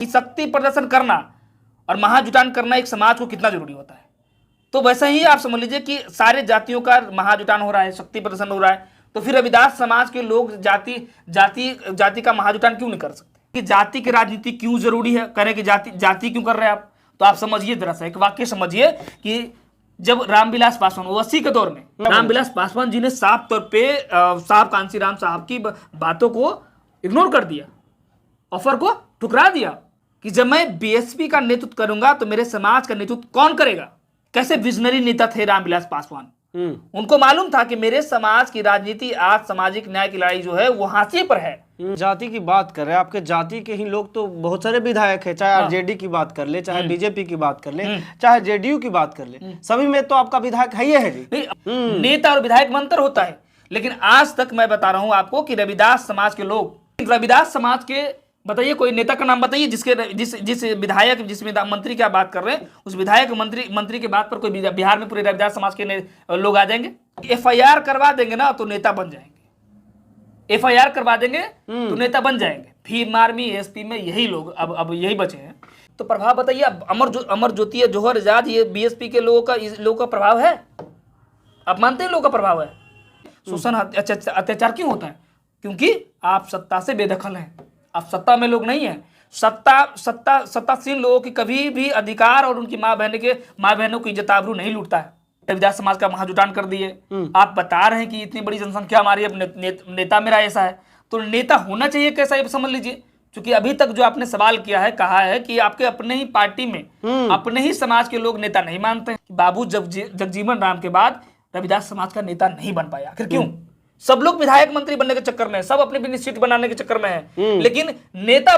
कि शक्ति प्रदर्शन करना और महाजुटान करना एक समाज को कितना जरूरी होता है। तो वैसा ही आप समझ लीजिए कि सारे जातियों का महाजुटान हो रहा है, शक्ति प्रदर्शन हो रहा है, तो फिर रविदास समाज के लोग जाति का महाजुटान क्यों नहीं कर सकते? कि जाति की राजनीति क्यों जरूरी है? करें कि जाति क्यों कर रहे हैं आप? तो आप समझिए जरा सा, एक वाक्य समझिए कि जब रामविलास पासवान 80 के दौर में रामविलास पासवान जी ने साफ तौर पे साहब कांशीराम साहब की बातों को इग्नोर कर दिया, ऑफर को ठुकरा दिया कि जब मैं बीएसपी का नेतृत्व करूंगा तो मेरे समाज का नेतृत्व कौन करेगा? कैसे विजनरी नेता थे रामविलास पासवान। उनको मालूम था कि मेरे समाज की राजनीति आज सामाजिक न्याय की लड़ाई जो है वो हाशिए पर है। जाति की बात कर रहे हैं, आपके जाति के ही लोग तो बहुत सारे विधायक हैं, चाहे आरजेडी की बात कर ले, चाहे बीजेपी की बात कर ले, चाहे जेडीयू की बात कर ले, सभी में तो आपका विधायक है जी। नेता और विधायक में अंतर होता है, लेकिन आज तक मैं बता रहा हूं आपको कि रविदास समाज के लोग, रविदास समाज के बताइए कोई नेता का नाम बताइए जिस विधायक जिस मंत्री की आप बात कर रहे हैं, उस विधायक मंत्री के बात पर कोई बिहार में पूरे रविदास समाज के लोग आ जाएंगे? एफआईआर करवा देंगे ना तो नेता बन जाएंगे, एफआईआर करवा देंगे तो नेता बन जाएंगे। भीम आर्मी एसपी में यही लोग अब यही बचे हैं। तो प्रभाव बताइए, अमर ज्योति जौहर आजाद ये बीएसपी के लोगों का प्रभाव है? आप मानते हैं लोगों का प्रभाव है? शोषण अत्याचार क्यों होता है? क्योंकि आप सत्ता से बेदखल हैं, आप सत्ता में लोग नहीं है। सत्तासीन लोगों की कभी भी अधिकार और उनकी माँ बहनों की इज्जत आबरू नहीं लूटता है। रविदास समाज का महाजुटान कर दिए, आप बता रहे हैं कि इतनी बड़ी जनसंख्या हमारी, अब नेता मेरा ऐसा है, तो नेता होना चाहिए कैसा, ये समझ लीजिए। क्योंकि अभी तक जो आपने सवाल किया है, कहा है कि आपके अपने ही पार्टी में अपने ही समाज के लोग नेता नहीं मानते हैं। बाबू जगजीवन राम के बाद रविदास समाज का नेता नहीं बन पाया, आखिर क्यों? सब लोग विधायक मंत्री बनने के चक्कर में है, सब अपनी सीट बनाने के चक्कर में है, लेकिन नेता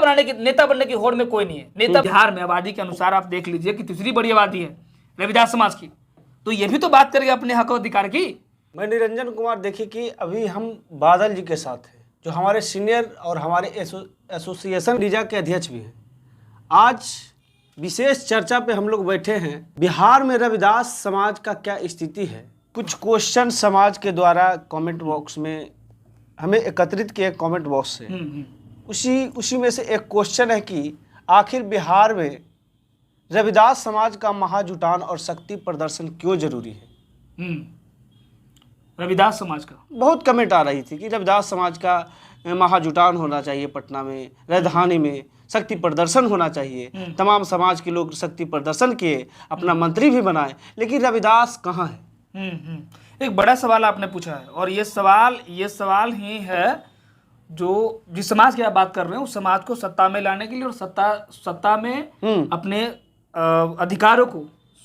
बनने की होड़ में कोई नहीं है। नेता बिहार में आबादी के अनुसार आप देख लीजिए कि तीसरी बड़ी आबादी है रविदास समाज की, तो ये भी तो बात करेंगे अपने हक और अधिकार की। मैं निरंजन कुमार, देखिए कि अभी हम बादल जी के साथ हैं, जो हमारे सीनियर और हमारे एसोसिएशन रीजा के अध्यक्ष भी हैं। आज विशेष चर्चा पे हम लोग बैठे हैं, बिहार में रविदास समाज का क्या स्थिति है। कुछ क्वेश्चन समाज के द्वारा कमेंट बॉक्स में हमें एकत्रित किए, कमेंट बॉक्स से उसी में से एक क्वेश्चन है कि आखिर बिहार में रविदास समाज का महाजुटान और शक्ति प्रदर्शन क्यों जरूरी है। रविदास समाज का बहुत कमेंट आ रही थी कि रविदास समाज का महाजुटान होना चाहिए, पटना में, राजधानी में शक्ति प्रदर्शन होना चाहिए, तमाम समाज के लोग शक्ति प्रदर्शन किए, अपना मंत्री भी बनाए, लेकिन रविदास कहाँ है। एक बड़ा सवाल आपने पूछा है, और ये सवाल ही है जो जिस समाज की आप बात कर रहे हैं उस समाज को सत्ता में लाने के लिए और सत्ता में अपने अधिकारों को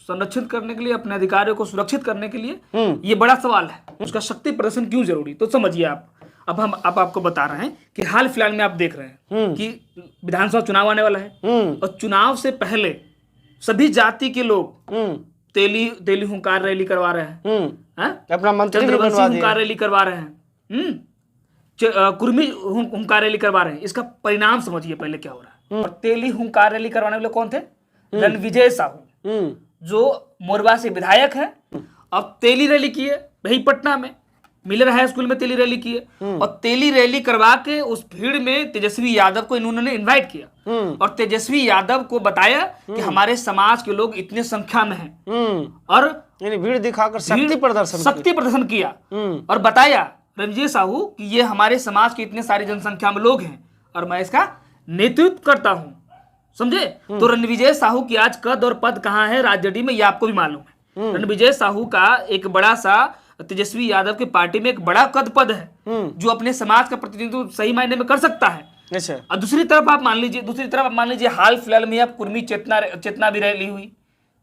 संरक्षित करने के लिए, अपने अधिकारों को सुरक्षित करने के लिए ये बड़ा सवाल है। उसका शक्ति प्रदर्शन क्यों जरूरी? तो समझिए आप, अब हम आपको बता रहे हैं कि हाल फिलहाल में आप देख रहे हैं कि विधानसभा चुनाव आने वाला है, और चुनाव से पहले सभी जाति के लोग तेली हुंकार रैली करवा रहे हैं, अपना मंत्री चंद्रवंशी हुंकार रैली करवा रहे हैं, कुर्मी हुंकार रैली करवा रहे हैं। इसका परिणाम समझिए पहले क्या हो रहा है। और तेली हुंकार रैली करवाने वाले कौन थे? रणविजय साहू, जो मोरबा से विधायक है। अब तेली रैली की है वही पटना में मिलर हाई स्कूल में तेली रैली की है, और तेली रैली करवा के उस भीड़ में तेजस्वी यादव को इन्होंने इनवाइट किया, और तेजस्वी यादव को बताया कि हमारे समाज के लोग इतने संख्या में हैं, और भीड़ दिखाकर शक्ति प्रदर्शन किया, और बताया रणविजय साहू कि ये हमारे समाज के इतने सारी जनसंख्या में लोग हैं और मैं इसका नेतृत्व करता हूं, समझे। तो रणविजय साहू की आज कद और पद कहाँ है राजनीति में, ये आपको भी मालूम है। रणविजय साहू का एक बड़ा सा तेजस्वी यादव की पार्टी में एक बड़ा कद पद है, जो अपने समाज का प्रतिनिधित्व सही मायने में कर सकता है। अच्छा। और दूसरी तरफ आप मान लीजिए हाल फिलहाल में अब कुर्मी चेतना भी रैली हुई,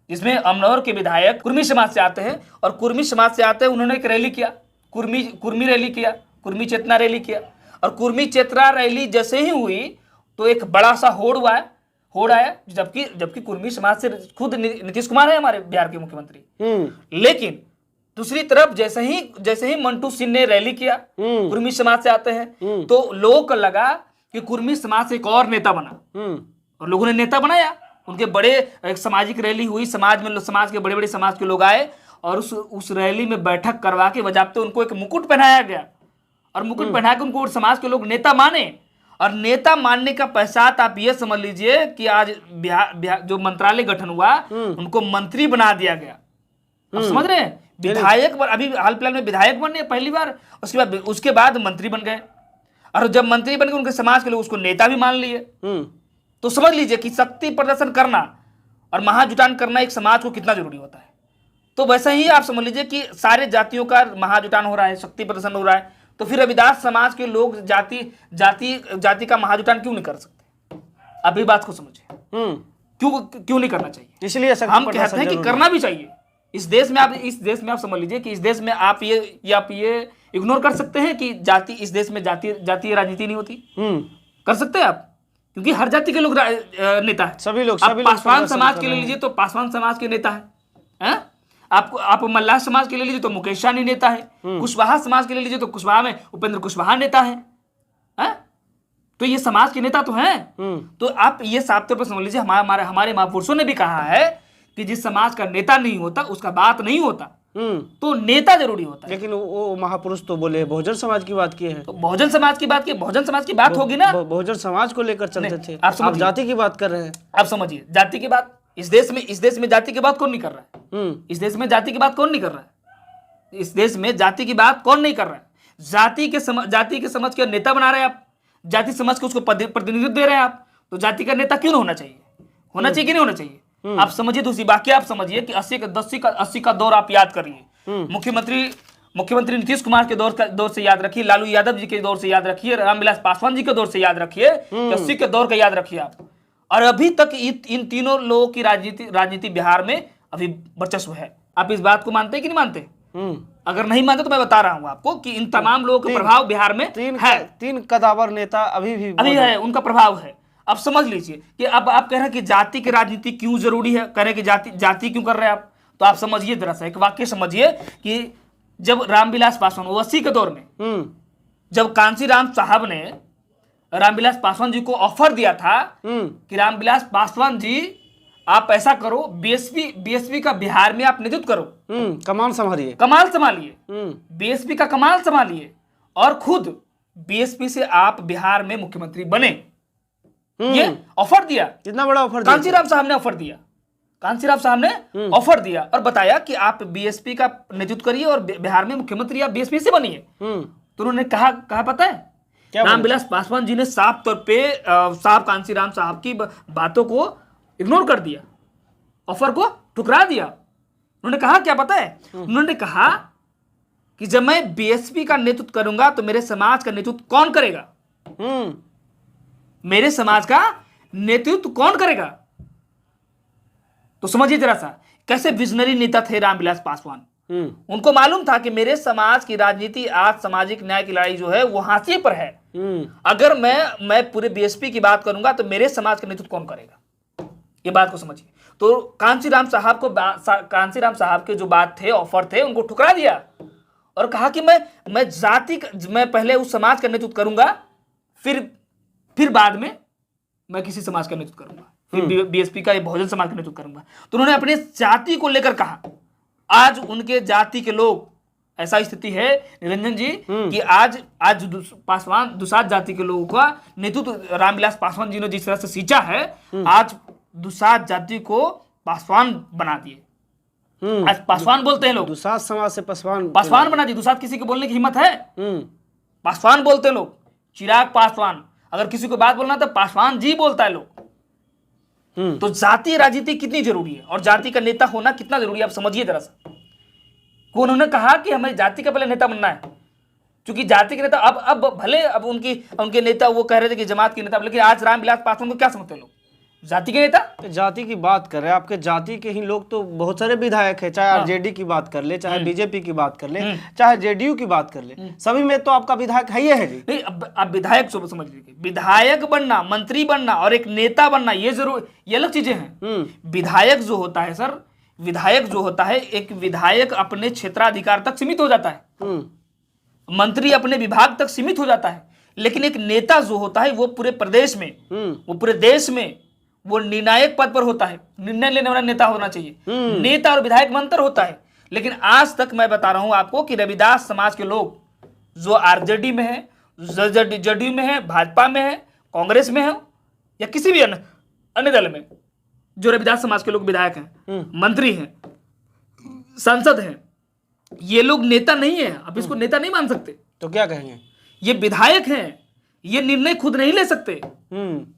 जिसमें अमनौर के विधायक कुर्मी समाज से आते हैं, और कुर्मी समाज से आते हैं उन्होंने एक रैली किया, कुर्मी रैली किया, कुर्मी चेतना रैली किया। और कुर्मी चेतना रैली जैसे ही हुई तो एक बड़ा सा होड़ आया, जबकि कुर्मी समाज से खुद नीतीश कुमार है हमारे बिहार के मुख्यमंत्री। लेकिन दूसरी तरफ जैसे ही मंटू सिंह ने रैली किया, कुर्मी समाज से आते हैं, तो लोगों को लगा कि कुर्मी समाज से एक और नेता बना, और लोगों ने नेता बनाया। उनके बड़े एक सामाजिक रैली हुई, समाज के बड़े समाज के लोग आए, और उस रैली में बैठक करवा के बजाते उनको एक मुकुट पहनाया गया, और मुकुट पहना के उनको समाज के लोग नेता माने। और नेता मानने का पश्चात आप ये समझ लीजिए कि आज बिहार जो मंत्रालय गठन हुआ उनको मंत्री बना दिया गया। आप समझ रहे हैं? विधायक अभी हाल फिलहाल में विधायक बने पहली बार, उसके बाद मंत्री बन गए, और जब मंत्री बन गए उनके समाज के लोग उसको नेता भी मान लिए। तो समझ लीजिए कि शक्ति प्रदर्शन करना और महाजुटान करना एक समाज को कितना जरूरी होता है। तो वैसे ही आप समझ लीजिए कि सारे जातियों का महाजुटान हो रहा है, शक्ति प्रदर्शन हो रहा है, तो फिर रविदास समाज के लोग जाति का महाजुटान क्यों नहीं कर सकते? अभी बात को समझिए, क्यों नहीं करना चाहिए? इसलिए हम कहते हैं कि करना भी चाहिए। इस देश में आप समझ लीजिए कि इस देश में आप ये इग्नोर कर सकते हैं कि इस देश में जातीय राजनीति नहीं होती। कर सकते हैं आप, क्योंकि हर जाति के लोग नेता है। सभी लोग पासवान समाज के ले लीजिए तो पासवान समाज के नेता है। आप मल्लाह समाज के ले लीजिए तो मुकेश सहनी नेता है। कुशवाहा समाज के ले लीजिए तो कुशवाहा में उपेंद्र कुशवाहा नेता है। तो ये समाज के नेता तो हैं। तो आप ये साफ तौर पर समझ लीजिए, हमारे महापुरुषों ने भी कहा है कि जिस समाज का नेता नहीं होता उसका बात नहीं होता, तो नेता जरूरी होता है। लेकिन वो महापुरुष तो बोले बहुजन समाज की बात की है, तो बहुजन समाज की बात होगी ना। बहुजन समाज को लेकर चलते थे, आप जाति की बात कर रहे हैं। आप समझिए जाति की बात इस देश में जाति की बात कौन नहीं कर रहा है? इस देश में जाति की बात कौन नहीं कर रहा है? इस देश में जाति की बात कौन नहीं कर रहा है? जाति के समझ के नेता बना रहे हैं आप, जाति समझ के उसको प्रतिनिधित्व दे रहे हैं आप, तो जाति का नेता क्यों होना चाहिए? होना चाहिए कि नहीं होना चाहिए? आप समझिए दूसरी बाकी आप समझिए कि 80 का दौर आप याद करिए। मुख्यमंत्री नीतीश कुमार के दौर से याद रखिए, लालू यादव जी के दौर से याद रखिए, रामविलास पासवान जी के दौर से याद रखिए, 80 के दौर का याद रखिए आप। और अभी तक इन तीनों लोगों की राजनीति बिहार में अभी वर्चस्व है। आप इस बात को मानते हैं कि नहीं मानते? अगर नहीं मानते तो मैं बता रहा हूं आपको कि इन तमाम लोगों का प्रभाव बिहार में है। 3 कदावर नेता अभी है, उनका प्रभाव है। अब समझ लीजिए कि अब आप कह रहे हैं कि जाति की राजनीति क्यों जरूरी है, कह रहे हैं कि जाति क्यों कर रहे हैं आप? तो आप समझिए जरा सा एक वाक्य समझिए कि जब रामविलास पासवान 80 के दौर में जब कांशीराम साहब ने रामविलास पासवान जी को ऑफर दिया था कि रामविलास पासवान जी आप ऐसा करो, बीएसपी का बिहार में आप नेतृत्व करो, कमाल संभालिए, बीएसपी का कमाल संभालिए और खुद बीएसपी से आप बिहार में मुख्यमंत्री बने, ये ऑफर दिया। कितना बड़ा ऑफर? कांशीराम साहब ने ऑफर दिया और बताया कि आप बीएसपी का नेतृत्व करिए और बिहार में मुख्यमंत्री आप बीएसपी से बनिए। तो उन्होंने कहा पता है, रामविलास पासवान जी ने साफ तौर पे कांशीराम साहब की बातों को इग्नोर कर दिया, ऑफर को ठुकरा दिया। उन्होंने कहा क्या पता है? उन्होंने कहा कि जब मैं बीएसपी का नेतृत्व करूंगा तो मेरे समाज का नेतृत्व कौन करेगा? मेरे समाज का नेतृत्व कौन करेगा? तो समझिए जरा सा कैसे विजनरी नेता थे रामविलास पासवान। उनको मालूम था कि मेरे समाज की राजनीति आज सामाजिक न्याय की लड़ाई जो है वो हाशिए पर है। अगर मैं पूरे बीएसपी की बात करूंगा तो मेरे समाज का नेतृत्व कौन करेगा? ये बात को समझिए। तो कांशीराम साहब के जो बात थे, ऑफर थे, उनको ठुकरा दिया और कहा कि मैं पहले उस समाज का नेतृत्व करूंगा, फिर बाद में मैं किसी समाज का नेतृत्व करूंगा, फिर बीएसपी का बहुजन समाज का नेतृत्व करूंगा। तो उन्होंने अपने जाति को लेकर कहा। आज उनके जाति के लोग, ऐसा स्थिति है निरंजन जी कि आज पासवान दुसाध जाति के लोगों का नेतृत्व रामविलास पासवान जी ने जिस तरह से सींचा है, आज दुसाध जाति को पासवान बना दिए। आज पासवान बोलते हैं लोग, दुसाध समाज से पासवान बना दिए। दुसाध किसी को बोलने की हिम्मत है? पासवान बोलते हैं लोग, चिराग पासवान। अगर किसी को बात बोलना तो पासवान जी बोलता है लोग। तो जातीय राजनीति कितनी जरूरी है और जाति का नेता होना कितना जरूरी है, आप समझिए जरा सा। उन्होंने कहा कि हमें जाति का पहले नेता बनना है, क्योंकि जाति के नेता अब भले उनके नेता वो कह रहे थे कि जमात के नेता, लेकिन आज रामविलास पासवान को क्या समझते हैं लोग? जाति के नेता। जाति की बात कर रहे हैं, आपके जाति के ही लोग तो बहुत सारे विधायक है, चाहे आरजेडी की बात कर ले, चाहे बीजेपी की बात कर ले, चाहे जेडीयू की बात कर ले, सभी में तो आपका विधायक है ही है जी। नहीं, अब विधायक समझ लीजिए, विधायक बनना, मंत्री बनना और एक नेता बनना ये अलग चीजें हैं। विधायक जो होता है सर, एक विधायक अपने क्षेत्राधिकार तक सीमित हो जाता है, मंत्री अपने विभाग तक सीमित हो जाता है, लेकिन एक नेता जो होता है वो पूरे प्रदेश में, वो पूरे देश में वो निर्णायक पद पर होता है। निर्णय लेने वाला नेता होना चाहिए। नेता और विधायक में अंतर होता है। लेकिन आज तक मैं बता रहा हूं आपको कि रविदास समाज के लोग जो आरजेडी में है, जदयू में है, भाजपा में है, कांग्रेस में है, या किसी भी अन्य दल में जो रविदास समाज के लोग विधायक हैं, मंत्री हैं, सांसद हैं, ये लोग नेता नहीं है। आप इसको नेता नहीं मान सकते। तो क्या कहेंगे? ये विधायक हैं, ये निर्णय खुद नहीं ले सकते।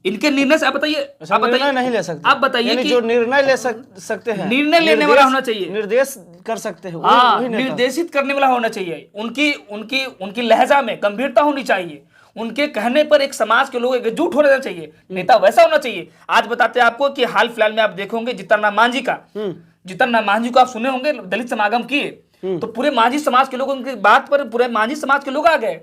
इनके निर्णय से आप बताइए, निर्णय नहीं ले सकते। आप बताइए कि जो निर्णय ले सकते हैं, निर्णय लेने वाला होना चाहिए, निर्देश कर सकते हैं, हाँ, निर्देशित करने वाला होना चाहिए। उनकी उनकी उनकी लहजा में गंभीरता होनी चाहिए। उनके कहने पर एक समाज के लोग एकजुट होना चाहिए। नेता वैसा होना चाहिए। आज बताते हैं आपको कि हाल फिलहाल में आप देखोगे जितना मांझी को आप सुने होंगे, दलित समागम किए, तो पूरे मांझी समाज के लोग उनकी बात पर पूरे मांझी समाज के लोग आ गए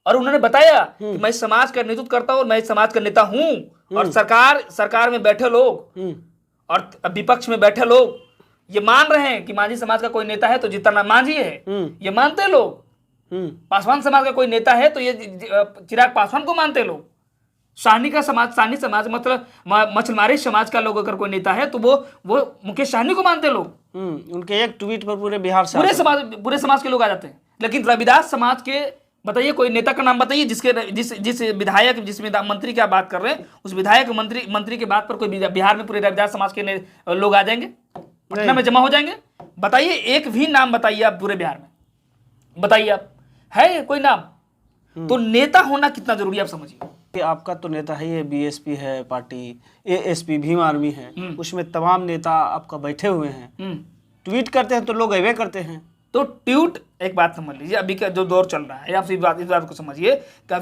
और उन्होंने बताया कि मैं इस समाज का नेतृत्व करता हूं और मैं इस समाज का नेता हूं। और सरकार में बैठे लोग और विपक्ष में बैठे लोग ये मान रहे हैं कि मांझी समाज का कोई नेता है तो जितना मांझी है, ये मानते लोग। पासवान समाज का कोई नेता है तो ये चिराग पासवान को मानते लोग। साहनी समाज मतलब मछलमारी समाज का लोग अगर कोई नेता है तो वो मुकेश साहनी को मानते लोग। उनके एक ट्वीट पर पूरे बिहार से पूरे समाज के लोग आ जाते हैं। लेकिन रविदास समाज के बताइए कोई नेता का नाम बताइए जिस विधायक जिस मंत्री की आप बात कर रहे हैं, उस विधायक मंत्री के बात पर कोई बिहार में पूरे रविदास समाज के लोग आ जाएंगे, पटना में जमा हो जाएंगे? बताइए, एक भी नाम बताइए आप पूरे बिहार में, बताइए आप, है कोई नाम? तो नेता होना कितना जरूरी है आप समझिए। कि आपका तो नेता है, ये बीएसपी है पार्टी, एएसपी भीम आर्मी है, उसमें तमाम नेता आपका बैठे हुए हैं। ट्वीट करते हैं तो लोग अवे करते हैं। तो ट्वीट, एक बात समझ लीजिए, अभी का जो दौर चल रहा है, आप इस बात को समझिए कि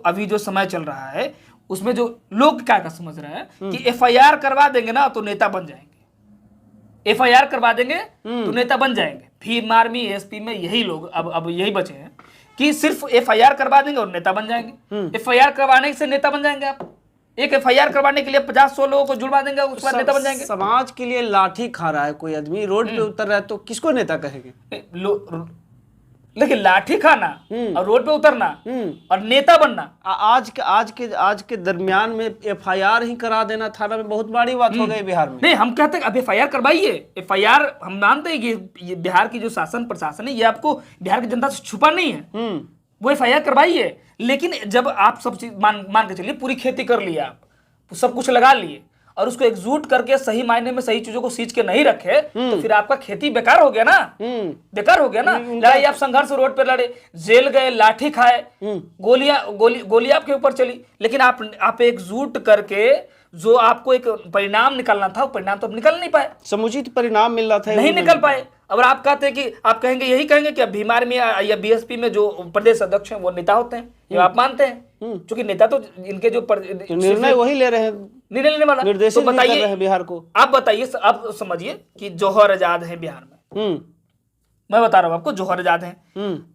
अभी जो समय चल रहा है उसमें जो लोग क्या समझ रहे हैं कि एफआईआर करवा देंगे ना तो नेता बन जाएंगे। एफआईआर करवा देंगे तो नेता बन जाएंगे। भीम आर्मी, एएसपी में यही लोग अब यही बचे हैं कि सिर्फ एफआईआर करवा देंगे और नेता बन जाएंगे। एफआईआर करवाने से नेता बन जाएंगे आप। एक एफआईआर करवाने के लिए 50-100 लोगों को जुड़वा देंगे, उसके बाद नेता बन जाएंगे। समाज के लिए लाठी खा रहा है कोई आदमी, रोड पे उतर रहा है तो किसको नेता कहेंगे? लेकिन लाठी खाना और रोड पे उतरना और नेता बनना, आज के दरमियान में एफआईआर ही करा देना थाना में बहुत बड़ी बात हो गई बिहार में। नहीं, हम कहते हैं अब एफआईआर करवाइए। एफआईआर हम मानते हैं कि ये बिहार की जो शासन प्रशासन है ये आपको बिहार की जनता से छुपा नहीं है, वो एफआईआर करवाइए। लेकिन जब आप सब चीज मान के चलिए, पूरी खेती कर लिया, आप सब कुछ लगा लिए और उसको एकजुट करके सही मायने में सही चीजों को सींच के नहीं रखे तो फिर आपका खेती बेकार हो गया ना। बेकार हो गया ना। लड़ाई आप संघर्ष रोड पे लड़े, जेल गए, लाठी खाए, गोली आपके ऊपर चली, लेकिन आप एकजुट करके जो आपको एक परिणाम निकालना था वो परिणाम तो अब निकल नहीं पाए, समुचित परिणाम मिल रहा था, नहीं निकल पाए। अब आप कहते हैं कि आप यही कहेंगे कि अब भीम आर्मी या बीएसपी में जो प्रदेश अध्यक्ष हैं वो नेता होते हैं, ये आप मानते हैं? क्योंकि नेता तो इनके जो निर्णय वही ले रहे हैं, निर्णय लेने वाला। निर्देशित तो बताइए, कर रहे हैं बिहार को। आप बताइए, आप समझिए कि जौहर आजाद है बिहार में, मैं बता रहा हूं आपको, जौहर आजाद हैं,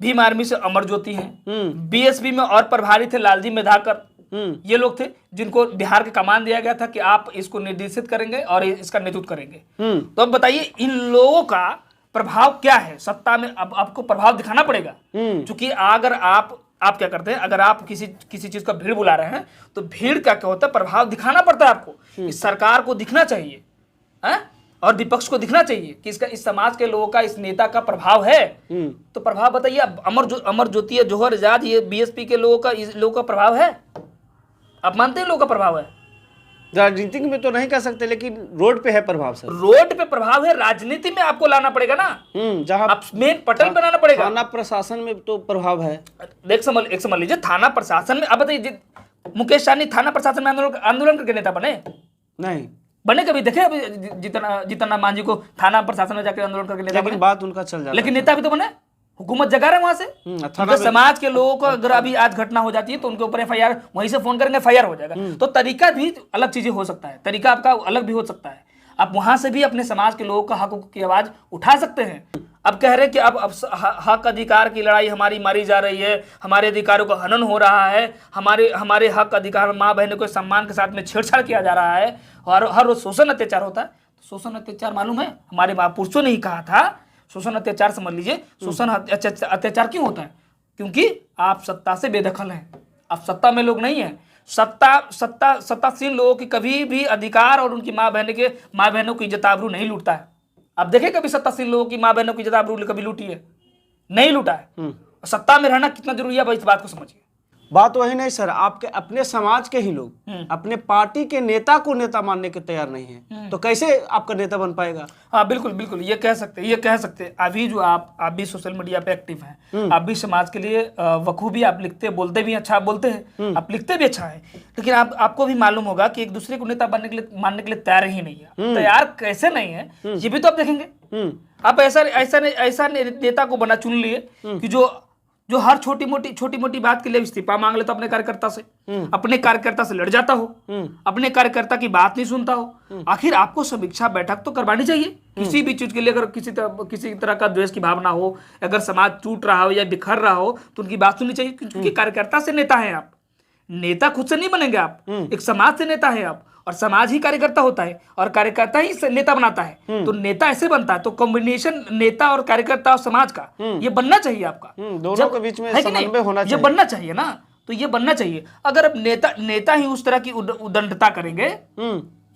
भीम आर्मी से अमर ज्योति हैं, बीएसपी में और प्रभारी थे लालजी मेधाकर, ये लोग थे जिनको बिहार का कमान दिया गया था कि आप इसको निर्देशित करेंगे और इसका नेतृत्व करेंगे। तो अब बताइए इन लोगों का प्रभाव क्या है सत्ता में? अब आपको प्रभाव दिखाना पड़ेगा, क्योंकि अगर आप क्या करते हैं, अगर आप किसी चीज का भीड़ बुला रहे हैं तो भीड़ का क्या होता है, प्रभाव दिखाना पड़ता है आपको। इस सरकार को दिखना चाहिए और विपक्ष को दिखना चाहिए कि इस समाज के लोगों का, इस नेता का प्रभाव है। तो प्रभाव बताइए। अमर ज्योति है, जौहर आजाद, ये बीएसपी के लोगों का प्रभाव है? आप मानते हैं लोगों का प्रभाव है? राजनीतिक में तो नहीं कह सकते, लेकिन रोड पे है प्रभाव सर। रोड पे प्रभाव है, राजनीति में आपको लाना पड़ेगा ना, जहां आप मेन पटल बनाना पड़ेगा। थाना प्रशासन में तो प्रभाव है। एक समझ लीजिए, थाना प्रशासन में। अब बताइए, मुकेश साहनी थाना प्रशासन में आंदोलन करके नेता बने? नहीं बने। कभी देखे अभी जितना मांझी को थाना प्रशासन में जाकर आंदोलन करके नेता बने? बात उनका चल जाता, लेकिन नेता भी तो बने, हुकूमत जगा रहे वहां से। समाज के लोगों को अगर अभी आज घटना हो जाती है तो उनके ऊपर एफआईआर, वहीं से फोन करेंगे, एफआईआर हो जाएगा। तो तरीका भी अलग चीजें हो सकता है, तरीका आपका अलग भी हो सकता है। आप वहां से भी अपने समाज के लोगों का हक की आवाज उठा सकते हैं। अब कह रहे कि अब हक अधिकार की लड़ाई हमारी मारी जा रही है, हमारे अधिकारों का हनन हो रहा है, हमारे हक अधिकार, माँ बहनों को सम्मान के साथ में छेड़छाड़ किया जा रहा है और हर रोज शोषण अत्याचार होता है। शोषण अत्याचार मालूम है, हमारे महापुरुषों ने ही कहा था शोषण अत्याचार। समझ लीजिए, शोषण अत्याचार क्यों होता है? क्योंकि आप सत्ता से बेदखल हैं, आप सत्ता में लोग नहीं हैं। सत्तासीन लोगों की कभी भी अधिकार और उनकी माँ बहनों की इज्जत आबरू नहीं लूटता है। आप देखें कभी सत्तासीन लोगों की माँ बहनों की इज्जत आबरू कभी लूटी है? नहीं लूटा है। सत्ता में रहना कितना जरूरी है भाई, इस बात को समझिए। बात वही नहीं सर, आपके अपने समाज के ही लोग अपने पार्टी के नेता को नेता मानने के तैयार नहीं है, तो कैसे आपका नेता बन पाएगा? हाँ बिल्कुल बिल्कुल, ये कह सकते हैं। अभी जो आप भी सोशल मीडिया पे एक्टिव हैं, आप भी समाज के लिए बखूबी आप लिखते बोलते भी अच्छा, आप बोलते हैं, आप लिखते भी अच्छा है, लेकिन आपको भी मालूम होगा कि एक दूसरे को नेता बनने के लिए मानने के लिए तैयार ही नहीं है। तैयार कैसे नहीं है ये भी तो आप देखेंगे। आप ऐसा नेता को बना चुन लिए कि जो हर छोटी मोटी बात के लिए इस्तीफा मांग लेता अपने कार्यकर्ता से, अपने कार्यकर्ता से लड़ जाता हो, अपने कार्यकर्ता की बात नहीं सुनता हो। आखिर आपको समीक्षा बैठक तो करवानी चाहिए किसी भी चीज के लिए। अगर किसी तरह का द्वेष की भावना हो, अगर समाज टूट रहा हो या बिखर रहा हो, तो उनकी बात सुननी चाहिए, क्योंकि कार्यकर्ता से नेता है आप। नेता खुद से नहीं बनेंगे आप, एक समाज से नेता है आप, और समाज ही कार्यकर्ता होता है और कार्यकर्ता ही नेता बनाता है। तो नेता ऐसे बनता है, तो कॉम्बिनेशन नेता और कार्यकर्ता और समाज का ये बनना चाहिए आपका, दोनों के बीच में समन्वय होना चाहिए, ये बनना चाहिए ना। तो ये बनना चाहिए। अगर अब नेता ही उस तरह की उद्दंडता करेंगे,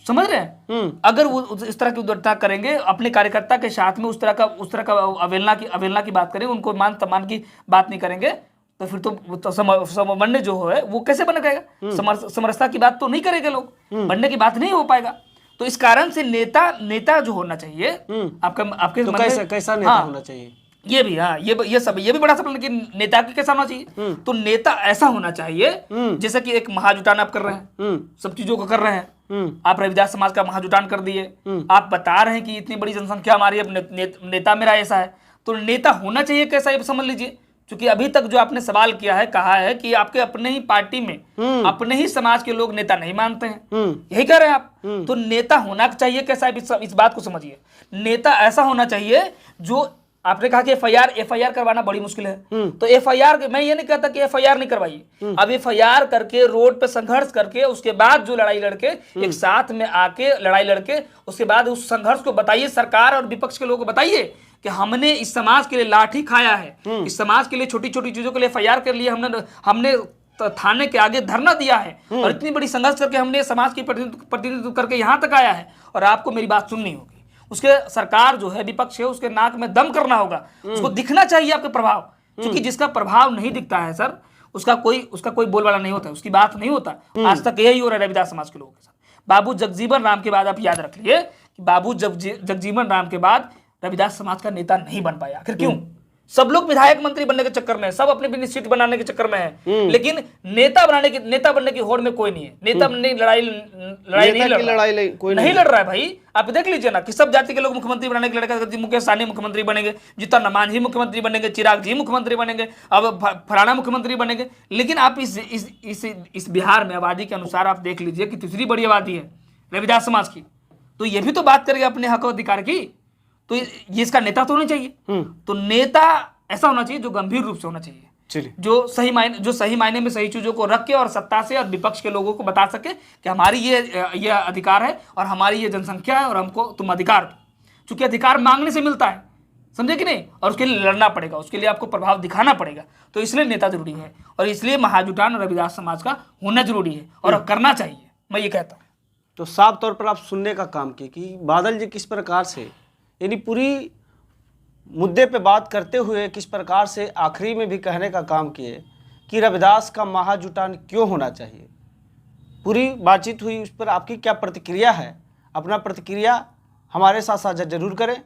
समझ रहे हैं, अगर वो इस तरह की उद्दंडता करेंगे अपने कार्यकर्ता के साथ में, उस तरह का अवहेलना की बात करेंगे, उनको मान सम्मान की बात नहीं करेंगे, तो फिर तो समन्वय जो है वो कैसे बनेगा? समरसता की बात तो नहीं करेंगे लोग, बनने की बात नहीं हो पाएगा। तो इस कारण से नेता जो होना चाहिए आपके तो कैसा नेता होना चाहिए? ये भी, हाँ, ये भी बड़ा सवाल, लेकिन नेता के कैसा होना चाहिए? तो नेता ऐसा होना चाहिए जैसे कि एक महाजुटान आप कर रहे हैं, सब चीजों को कर रहे हैं, आप रविदास समाज का महाजुटान कर दिए, आप बता रहे हैं कि इतनी बड़ी जनसंख्या हमारी, अब नेता मेरा ऐसा है। तो नेता होना चाहिए कैसा, ये समझ लीजिए। क्योंकि अभी तक जो आपने सवाल किया है, कहा है कि आपके अपने ही पार्टी में अपने ही समाज के लोग नेता नहीं मानते हैं, यही कह रहे हैं आप। तो नेता होना चाहिए कैसा, इस बात को समझिए। नेता ऐसा होना चाहिए जो, आपने कहा कि एफआईआर करवाना बड़ी मुश्किल है, तो एफआईआर, मैं ये नहीं कहता कि एफआईआर नहीं करवाइए, अब एफआईआर करके रोड पे संघर्ष करके उसके बाद जो लड़ाई लड़के एक साथ में आके लड़ाई लड़के उसके बाद उस संघर्ष को बताइए, सरकार और विपक्ष के लोगों को बताइए कि हमने इस समाज के लिए लाठी खाया है, इस समाज के लिए छोटी छोटी चीजों के लिए एफआईआर कर लिया, हमने थाने के आगे धरना दिया है, और इतनी बड़ी संघर्ष करके हमने समाज की प्रतिनिधित्व करके यहाँ तक आया है, और आपको मेरी बात सुननी होगी। उसके सरकार जो है, विपक्ष है, उसके नाक में दम करना होगा, उसको दिखना चाहिए आपके प्रभाव, क्योंकि जिसका प्रभाव नहीं दिखता है सर, उसका कोई बोलबाला नहीं होता है, उसकी बात नहीं होता। आज तक यही हो रहा है रविदास समाज के लोगों के साथ। बाबू जगजीवन राम के बाद आप याद रख लिए कि बाबू जगजीवन राम के बाद रविदास समाज का नेता नहीं बन पाया। आखिर क्यों? सब लोग विधायक मंत्री बनने के चक्कर में है, सब अपनी सीट बनाने के चक्कर में है, लेकिन नेता बनने की होड़ में कोई नहीं है। नेता बनने की लड़ाई नहीं लड़ रहा है भाई। आप देख लीजिए ना कि सब जाति के लोग मुख्यमंत्री बनाने के लड़का, मुकेश सहनी मुख्यमंत्री बनेंगे, जीतन मांझी मुख्यमंत्री बनेंगे, चिराग जी मुख्यमंत्री बनेंगे, अब फलाना मुख्यमंत्री बनेंगे। लेकिन आप इस बिहार में आबादी के अनुसार आप देख लीजिए कि तीसरी बड़ी आबादी है रविदास समाज की, तो ये भी तो बात करेगा अपने हक अधिकार की, तो ये इसका नेता तो होना चाहिए। तो नेता ऐसा होना चाहिए जो गंभीर रूप से होना चाहिए, जो सही मायने में सही चीजों को रख के और सत्ता से और विपक्ष के लोगों को बता सके कि हमारी ये अधिकार है और हमारी ये जनसंख्या है और हमको तुम अधिकार दो। चूंकि अधिकार मांगने से मिलता है, समझे कि नहीं, और उसके लिए लड़ना पड़ेगा, उसके लिए आपको प्रभाव दिखाना पड़ेगा। तो इसलिए नेता जरूरी है, और इसलिए महाजुटान रविदास समाज का होना जरूरी है और करना चाहिए, मैं ये कहता हूँ। तो साफ तौर पर आप सुनने का काम किए कि बादल जी किस प्रकार से, यानी पूरी मुद्दे पे बात करते हुए किस प्रकार से आखिरी में भी कहने का काम किए कि रविदास का महाजुटान क्यों होना चाहिए। पूरी बातचीत हुई, उस पर आपकी क्या प्रतिक्रिया है? अपना प्रतिक्रिया हमारे साथ साझा जरूर करें।